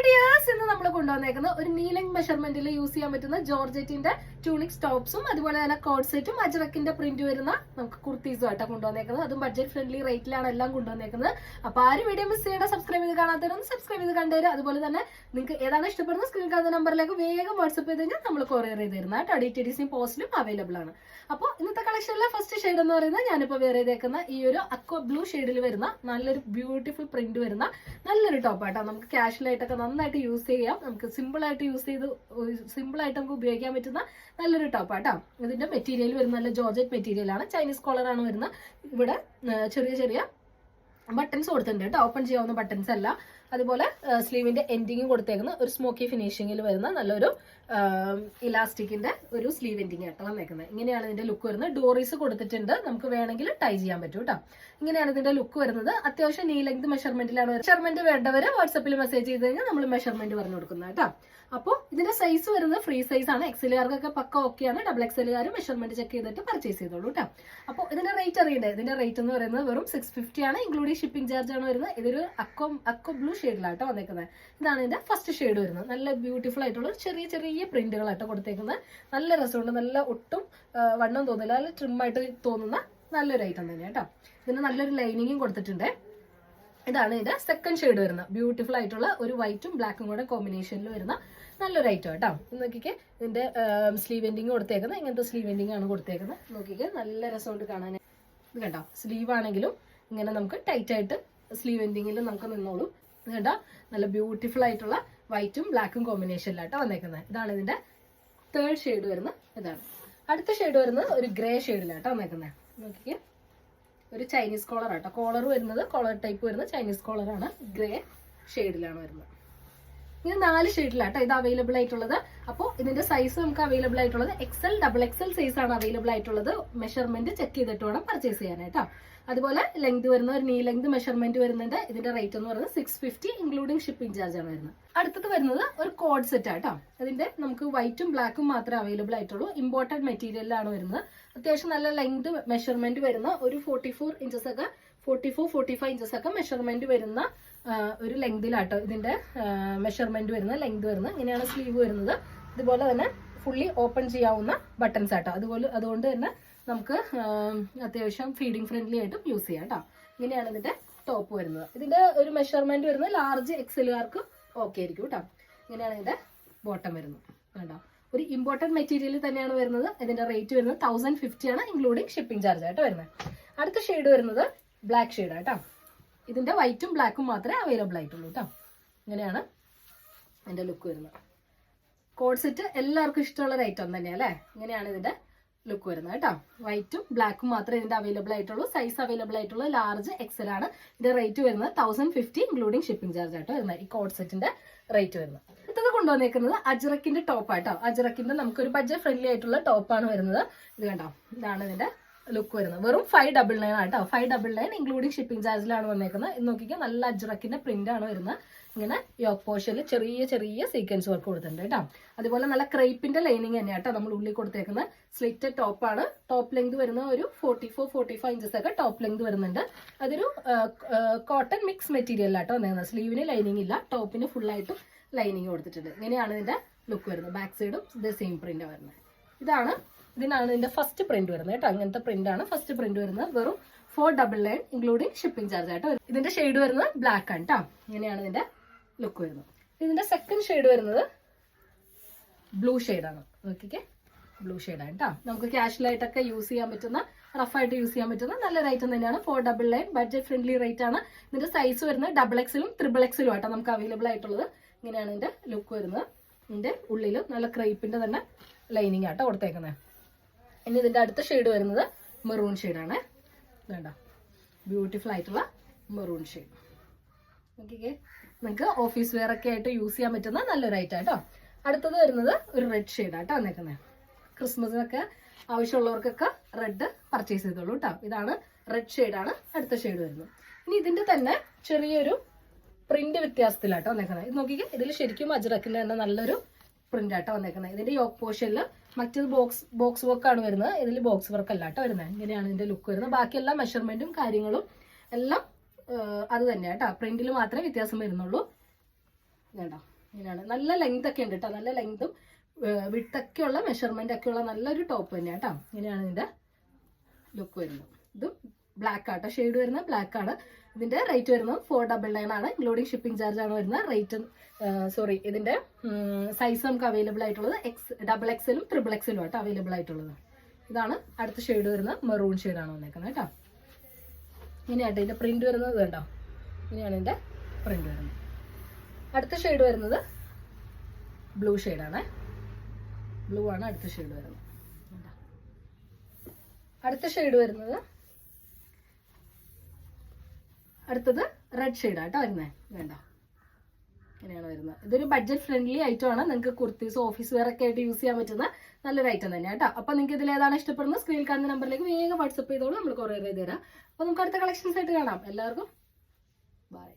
Dears, ഇന്ന് നമ്മൾ കൊണ്ടുവന്നേക്കുന്ന ഒരു നീ ലെങ്ത് മെഷർമെന്റിൽ യൂസ് ചെയ്യാൻ പറ്റുന്ന ജോർജറ്റിന്റെ ട്യൂണിക്സ് ടോപ്സും അതുപോലെ തന്നെ കോഡ് സെറ്റും അജ്രക്കിന്റെ പ്രിന്റ് വരുന്ന നമുക്ക് കുർത്തീസും ആയിട്ടാണ് കൊണ്ടുവന്നേക്കുന്നത്. അതും ബഡ്ജറ്റ് ഫ്രണ്ട്ലി റേറ്റിലാണ് എല്ലാം കൊണ്ടുവന്നേക്കുന്നത്. അപ്പൊ ആരും വീഡിയോ മിസ് ചെയ്യേണ്ട, സബ്സ്ക്രൈബ് ചെയ്ത് കാണാത്തവരൊന്ന് സബ്സ്ക്രൈബ് ചെയ്ത് കണ്ടുതരാം. അതുപോലെ തന്നെ നിങ്ങൾക്ക് ഏതാണ് ഇഷ്ടപ്പെടുന്ന സ്ക്രീൻ കാണുന്ന നമ്പറിലേക്ക് വേഗം വാട്സ്ആപ്പ് ചെയ്ത് കഴിഞ്ഞാൽ നമ്മൾ കൊറിയർ ചെയ്ത് തരുന്ന DTDC പോസ്റ്റിലും അവൈലബിൾ ആണ്. അപ്പോൾ ഇന്നത്തെ കളക്ഷനിലെ ഫസ്റ്റ് ഷെയ്ഡ് എന്ന് പറയുന്നത് ഞാനിപ്പോൾ വെയർ ചെയ്തേക്കുന്ന ഈ ഒരു അക്വ ബ്ലൂ ഷെയ്ഡിൽ വരുന്ന നല്ലൊരു ബ്യൂട്ടിഫുൾ പ്രിന്റ് വരുന്ന നല്ലൊരു ടോപ്പായിട്ടോ. നമുക്ക് കാഷ്വലായിട്ടൊക്കെ നന്നായിട്ട് യൂസ് ചെയ്യാം. നമുക്ക് സിമ്പിൾ ആയിട്ട് നമുക്ക് ഉപയോഗിക്കാൻ പറ്റുന്ന നല്ലൊരു ടോപ്പാട്ടോ. ഇതിന്റെ മെറ്റീരിയൽ വരുന്ന നല്ല ജോർജറ്റ് മെറ്റീരിയൽ ആണ്. ചൈനീസ് കോളർ ആണ് വരുന്നത്. ഇവിടെ ചെറിയ ചെറിയ ബട്ടൺസ് കൊടുത്തിട്ടുണ്ട് കേട്ടോ. ഓപ്പൺ ചെയ്യാവുന്ന ബട്ടൺസ് അല്ല. അതുപോലെ സ്ലീവിന്റെ എൻഡിങ്ങും കൊടുത്തേക്കുന്ന ഒരു സ്മോക്കി ഫിനിഷിങ്ങിൽ വരുന്ന നല്ലൊരു ഇലാസ്റ്റിക്കിന്റെ ഒരു സ്ലീവ് എൻഡിങ് ആയിട്ട് വന്നേക്കുന്നത്. ഇങ്ങനെയാണ് ഇതിന്റെ ലുക്ക് വരുന്നത്. ഡോറീസ് കൊടുത്തിട്ടുണ്ട്, നമുക്ക് വേണമെങ്കിൽ ടൈ ചെയ്യാൻ പറ്റും കേട്ടോ. ഇങ്ങനെയാണ് ഇതിന്റെ ലുക്ക് വരുന്നത്. അത്യാവശ്യം നീ ലെങ്ത് മെഷർമെന്റിലാണ്. മെഷർമെന്റ് വേണ്ടവര് വാട്സപ്പിൽ മെസ്സേജ് ചെയ്ത് കഴിഞ്ഞാൽ നമ്മൾ മെഷർമെന്റ് പറഞ്ഞു കൊടുക്കുന്നത് കേട്ടോ. അപ്പോൾ ഇതിന്റെ സൈസ് വരുന്നത് ഫ്രീ സൈസ് ആണ്. XL-കാർക്കൊക്കെ പക്ക ഓക്കെയാണ്. XXL-കാർ മെഷർമെന്റ് ചെക്ക് ചെയ്തിട്ട് പർച്ചേസ് ചെയ്തോളൂ കേട്ടോ. അപ്പോൾ ഇതിന്റെ റേറ്റ് അറിയണ്ടേ? ഇതിന്റെ റേറ്റ് എന്ന് പറയുന്നത് വെറും 650 ആണ്, ഇൻക്ലൂഡിംഗ് ഷിപ്പിംഗ് ചാർജ് ആണ് വരുന്നത്. ഇതൊരു അക്വ ബ്ലൂ ഷെയ്ഡിലാട്ടോ വന്നേക്കുന്നത്. ഇതാണ് ഇതിന്റെ ഫസ്റ്റ് ഷെയ്ഡ് വരുന്നത്. നല്ല ബ്യൂട്ടിഫുൾ ആയിട്ടുള്ള ചെറിയ ചെറിയ പ്രിന്റുകളാട്ടോ കൊടുത്തേക്കുന്നത്. നല്ല രസമുണ്ട്. നല്ല ഒട്ടും വണ്ണം തോന്നില്ല, നല്ല ട്രിം ആയിട്ട് തോന്നുന്ന നല്ലൊരു ഐറ്റം തന്നെ കേട്ടോ. ഇതിന് നല്ലൊരു ലൈനിങ്ങും കൊടുത്തിട്ടുണ്ട്. ഇതാണ് ഇതിന്റെ സെക്കൻഡ് ഷെയ്ഡ് വരുന്നത്. ബ്യൂട്ടിഫുൾ ആയിട്ടുള്ള ഒരു വൈറ്റും ബ്ലാക്കും കൂടെ കോമ്പിനേഷനിൽ വരുന്ന നല്ലൊരു ഐറ്റം കേട്ടോ. നോക്കിക്കേ, ഇതിന്റെ സ്ലീവ് എൻഡിങ് കൊടുത്തേക്കുന്നത് ഇങ്ങനത്തെ സ്ലീവ് എൻഡിങ് ആണ് കൊടുത്തേക്കുന്നത്. നോക്കിക്കേ, നല്ല രസമുണ്ട് കാണാൻ. ഇത് കണ്ടോ, സ്ലീവ് ആണെങ്കിലും ഇങ്ങനെ നമുക്ക് ടൈറ്റ് ആയിട്ട് സ്ലീവ് എൻഡിങ്ങിൽ നമുക്ക് നിന്നോളും. ഇത് കണ്ടോ, നല്ല ബ്യൂട്ടിഫുൾ ആയിട്ടുള്ള വൈറ്റും ബ്ലാക്കും കോമ്പിനേഷനിലാട്ടോ വന്നേക്കുന്നത്. ഇതാണ് ഇതിന്റെ തേർഡ് ഷെയ്ഡ് വരുന്നത്. ഇതാണ് അടുത്ത ഷെയ്ഡ് വരുന്നത്. ഒരു ഗ്രേ ഷെയ്ഡിലാട്ടോ വന്നേക്കുന്നത്. നോക്കിക്കേ, ഒരു ചൈനീസ് കോളർ ആട്ടോ. കോളർ വരുന്നത് കോളർ ടൈപ്പ് വരുന്നത് ചൈനീസ് കോളറാണ്. ഗ്രേ ഷെയ്ഡിലാണ് വരുന്നത്. ഇങ്ങനെ 4 ഷെയ്ഡിലാട്ടോ ഇത് അവൈലബിൾ ആയിട്ടുള്ളത്. അപ്പോൾ ഇതിന്റെ സൈസ് നമുക്ക് അവൈലബിൾ ആയിട്ടുള്ളത് XL, XXL സൈസ് ആണ് അവൈലബിൾ ആയിട്ടുള്ളത്. മെഷർമെന്റ് ചെക്ക് ചെയ്തിട്ട് വേണം പർച്ചേസ് ചെയ്യാനായിട്ടോ. അതുപോലെ ലെങ്ത് വരുന്ന ഒരു നീ ലെങ്ത് മെഷർമെന്റ് വരുന്നുണ്ട്. ഇതിന്റെ റേറ്റ് എന്ന് പറയുന്നത് 650, ഇൻക്ലൂഡിംഗ് ഷിപ്പിംഗ് ചാർജ് ആണ് വരുന്നത്. അടുത്തത് വരുന്നത് ഒരു കോഡ് സെറ്റ് ആട്ടോ. അതിന്റെ നമുക്ക് വൈറ്റും ബ്ലാക്കും മാത്രമേ അവൈലബിൾ ആയിട്ടുള്ളൂ. ഇമ്പോർട്ടഡ് മെറ്റീരിയലാണ് വരുന്നത്. അത്യാവശ്യം നല്ല ലെങ്ത് മെഷർമെന്റ് വരുന്ന ഒരു 44 ഇഞ്ചസ് ഒക്കെ 44-45 ഇഞ്ചസ് ഒക്കെ മെഷർമെന്റ് വരുന്ന ഒരു ലെങ്തിലാട്ടോ ഇതിന്റെ മെഷർമെന്റ് വരുന്ന ലെങ്ത് വരുന്നത്. ഇങ്ങനെയാണ് സ്ലീവ് വരുന്നത്. ഇതുപോലെ തന്നെ ഫുള്ളി ഓപ്പൺ ചെയ്യാവുന്ന ബട്ടൺസ് ആട്ടോ. അതുകൊണ്ട് തന്നെ നമുക്ക് അത്യാവശ്യം ഫീഡിങ് ഫ്രണ്ട്ലി ആയിട്ടും യൂസ് ചെയ്യാം കേട്ടോ. ഇങ്ങനെയാണ് ഇതിന്റെ ടോപ്പ് വരുന്നത്. ഇതിന്റെ ഒരു മെഷർമെന്റ് വരുന്നത് ലാർജ് XL-കാർക്ക് ഓക്കെ ആയിരിക്കും കേട്ടോ. ഇങ്ങനെയാണ് ഇതിന്റെ ബോട്ടം വരുന്നത്. കേട്ടോ, ഒരു ഇമ്പോർട്ടന്റ് മെറ്റീരിയൽ തന്നെയാണ് വരുന്നത്. ഇതിന്റെ റേറ്റ് വരുന്നത് 1050 ആണ്, ഇൻക്ലൂഡിംഗ് ഷിപ്പിംഗ് ചാർജ് ആയിട്ട് വരുന്നത്. അടുത്ത ഷെയ്ഡ് വരുന്നത് ബ്ലാക്ക് ഷെയ്ഡ് ആട്ടോ. ഇതിന്റെ വൈറ്റും ബ്ലാക്കും മാത്രമേ അവൈലബിൾ ആയിട്ടുള്ളൂ കേട്ടോ. ഇങ്ങനെയാണ് ഇതിന്റെ ലുക്ക് വരുന്നത്. കോഡ് സെറ്റ് എല്ലാവർക്കും ഇഷ്ടമുള്ള ഒരു ഐറ്റം തന്നെയാണ് അല്ലേ. ഇങ്ങനെയാണ് ഇതിന്റെ ലുക്ക് വരുന്നത് കേട്ടോ. വൈറ്റും ബ്ലാക്കും മാത്രമേ ഇതിന്റെ അവൈലബിൾ ആയിട്ടുള്ളൂ. സൈസ് അവൈലബിൾ ആയിട്ടുള്ള ലാർജ് XL ആണ്. ഇതിന്റെ റേറ്റ് വരുന്നത് 1050, ഇൻക്ലൂഡിംഗ് ഷിപ്പിംഗ് ചാർജ് ആയിട്ട് വരുന്നത്. ഈ കോഡ് സെറ്റിന്റെ റേറ്റ് വരുന്നത്. അടുത്തത് കൊണ്ടുവന്നേക്കുന്നത് അജ്രക്കിന്റെ ടോപ്പ് ആട്ടോ. അജ്രക്കിന്റെ നമുക്കൊരു ബഡ്ജറ്റ് ഫ്രണ്ട്ലി ആയിട്ടുള്ള ടോപ്പാണ് വരുന്നത്. ഇത് കണ്ടോ, ഇതാണ് ഇതിന്റെ ലുക്ക് വരുന്നത്. വെറും 599 ആട്ടോ. 599, ഇൻക്ലൂഡിംഗ് ഷിപ്പിംഗ് ചാർജിലാണ് വന്നേക്കുന്നത്. ഇത് നോക്കിക്കാൻ നല്ല അജ്രക്കിന്റെ പ്രിന്റ് ആണ് വരുന്നത്. ഇങ്ങനെ യോക്ക് പോർഷനിൽ ചെറിയ ചെറിയ സീക്വൻസ് വർക്ക് കൊടുത്തിട്ടുണ്ട് കേട്ടോ. അതുപോലെ നല്ല ക്രേപ്പിന്റെ ലൈനിങ് തന്നെയാട്ടോ നമ്മൾ ഉള്ളിൽ കൊടുത്തേക്കുന്നത്. സ്ലിറ്റ് ടോപ്പാണ്. ടോപ്പ് ലെങ്ത് വരുന്ന ഒരു 44-45 ഇഞ്ചസ് ഒക്കെ ടോപ്പ് ലെങ്ത് വരുന്നുണ്ട്. അതൊരു കോട്ടൺ മിക്സ് മെറ്റീരിയലാട്ടോ വന്നേക്കുന്നത്. സ്ലീവിന് ലൈനിങ് ഇല്ല, ടോപ്പിന് ഫുള്ളായിട്ടും ലൈനിങ് കൊടുത്തിട്ടുണ്ട്. ഇങ്ങനെയാണ് ഇതിന്റെ ലുക്ക് വരുന്നത്. ബാക്ക് സൈഡും ഇത് സെയിം പ്രിന്റ് വരുന്നത്. ഇതിനാണ് ഇതിന്റെ ഫസ്റ്റ് പ്രിന്റ് വരുന്നത് കേട്ടോ. അങ്ങനത്തെ പ്രിന്റ് ആണ് ഫസ്റ്റ് പ്രിന്റ് വരുന്നത്. വെറും 499, ഇൻക്ലൂഡിംഗ് ഷിപ്പിംഗ് ചാർജ് ആയിട്ട്. ഇതിന്റെ ഷെയ്ഡ് വരുന്നത് ബ്ലാക്ക് ആണ് കേട്ടോ. ഇങ്ങനെയാണ് ഇതിന്റെ ലുക്ക് വരുന്നത്. ഇതിന്റെ സെക്കൻഡ് ഷെയ്ഡ് വരുന്നത് ബ്ലൂ ഷെയ്ഡാണ്. നോക്കിക്കേ, ബ്ലൂ ഷെയ്ഡാണ് കേട്ടോ. നമുക്ക് കാഷ്വൽ ആയിട്ടൊക്കെ യൂസ് ചെയ്യാൻ പറ്റുന്ന, റഫായിട്ട് യൂസ് ചെയ്യാൻ പറ്റുന്ന നല്ലൊരു ഐറ്റം തന്നെയാണ്. 499, ബഡ്ജറ്റ് ഫ്രണ്ട്ലി റേറ്റ് ആണ്. ഇതിന്റെ സൈസ് വരുന്നത് XXL, XXL ആട്ടോ നമുക്ക് അവൈലബിൾ ആയിട്ടുള്ളത്. ഇങ്ങനെയാണ് ഇതിന്റെ ലുക്ക് വരുന്നത്. ഇതിന്റെ ഉള്ളിൽ നല്ല ക്രേപ്പിന്റെ തന്നെ ലൈനിങ് ആട്ടോ കൊടുത്തേക്കുന്നത്. ഇനി ഇതിന്റെ അടുത്ത ഷെയ്ഡ് വരുന്നത് മെറൂൺ ഷെയ്ഡാണ്. വേണ്ട, ബ്യൂട്ടിഫുൾ ആയിട്ടുള്ള മെറൂൺ ഷെയ്ഡ്. നോക്കിക്കേ, നിങ്ങൾക്ക് ഓഫീസ് വെയർ ഒക്കെ ആയിട്ട് യൂസ് ചെയ്യാൻ പറ്റുന്ന നല്ലൊരു ഐറ്റം ആട്ടോ. അടുത്തത് വരുന്നത് ഒരു റെഡ് ഷെയ്ഡാട്ടോ വന്നേക്കുന്നത്. ക്രിസ്മസിനൊക്കെ ആവശ്യമുള്ളവർക്കൊക്കെ റെഡ് പർച്ചേസ് ചെയ്തോളൂ കേട്ടോ. ഇതാണ് റെഡ് ഷെയ്ഡാണ് അടുത്ത ഷെയ്ഡ് വരുന്നത്. ഇനി ഇതിന്റെ തന്നെ ചെറിയൊരു പ്രിന്റ് വ്യത്യാസത്തിലാട്ടോ വന്നേക്കുന്നത്. ഇത് നോക്കിക്കേ, ഇതിൽ ശരിക്കും അജ്രക്കിന്റെ തന്നെ നല്ലൊരു പ്രിന്റ് ആട്ടോ വന്നേക്കുന്നത്. ഇതിന്റെ യോക്ക് പോർഷനിൽ മറ്റൊരു ബോക്സ് വർക്ക് ആണ് വരുന്നത്. ഇതിൽ ബോക്സ് വർക്ക് അല്ലാട്ടോ വരുന്നത്. ഇങ്ങനെയാണ് ഇതിന്റെ ലുക്ക് വരുന്നത്. ബാക്കിയെല്ലാം മെഷർമെന്റും കാര്യങ്ങളും എല്ലാം അത് തന്നെയാട്ടോ. പ്രിന്റിൽ മാത്രമേ വ്യത്യാസം വരുന്നുള്ളൂ. വേണ്ട ഇങ്ങനെയാണ്. നല്ല ലെങ്ത് ഒക്കെ ഉണ്ട് കേട്ടോ, നല്ല ലെങ്തും വിട്ടൊക്കെയുള്ള മെഷർമെന്റ് ഒക്കെയുള്ള നല്ലൊരു ടോപ്പ് തന്നെയാണ് കേട്ടോ. ഇങ്ങനെയാണ് ഇതിന്റെ ലുക്ക് വരുന്നത്. ഇതും ബ്ലാക്ക് ആട്ടോ, ഷെയ്ഡ് വരുന്നത് ബ്ലാക്ക് ആണ്. ഇതിന്റെ റേറ്റ് വരുന്നത് 499 ആണ്, ഇൻക്ലൂഡിങ് ഷിപ്പിംഗ് ചാർജ് ആണ് വരുന്നത്. റേറ്റ് സോറി, ഇതിന്റെ സൈസ് നമുക്ക് അവൈലബിൾ ആയിട്ടുള്ളത് XXL XXL ആട്ടോ അവൈലബിൾ ആയിട്ടുള്ളത്. ഇതാണ് അടുത്ത ഷെയ്ഡ് വരുന്നത്, മെറൂൺ ഷെയ്ഡാണ് വന്നേക്കുന്നത് കേട്ടോ. ഇങ്ങനെയാട്ടോ ഇതിന്റെ പ്രിന്റ് വരുന്നത് കേട്ടോ, ഇങ്ങനെയാണ് ഇതിന്റെ പ്രിന്റ് വരുന്നത്. അടുത്ത ഷെയ്ഡ് വരുന്നത് ബ്ലൂ ഷെയ്ഡാണ്, ബ്ലൂ ആണ് അടുത്ത ഷെയ്ഡ് വരുന്നത്. അടുത്ത ഷെയ്ഡ് വരുന്നത് അടുത്തത് റെഡ് ഷെയ്ഡാട്ടോ വരുന്നത്. വേണ്ട ഇങ്ങനെയാണ് വരുന്നത്. ഇതൊരു ബഡ്ജറ്റ് ഫ്രണ്ട്ലി ഐറ്റം ആണ്, നിങ്ങൾക്ക് കുർത്തീസ് ഓഫീസ് വെയർ ഒക്കെ ആയിട്ട് യൂസ് ചെയ്യാൻ പറ്റുന്ന നല്ലൊരു ഐറ്റം തന്നെയാണ് കേട്ടോ. അപ്പൊ നിങ്ങൾക്ക് ഇതിൽ ഏതാണ് ഇഷ്ടപ്പെടുന്നത് സ്ക്രീനിൽ കാണുന്ന നമ്പറിലേക്ക് വേഗം വാട്സപ്പ് ചെയ്തോളൂ, നമ്മൾ കൊറിയർ ചെയ്ത് തരാം. അപ്പൊ നമുക്ക് അടുത്ത കളക്ഷൻസ് ആയിട്ട് കാണാം. എല്ലാവർക്കും ബൈ.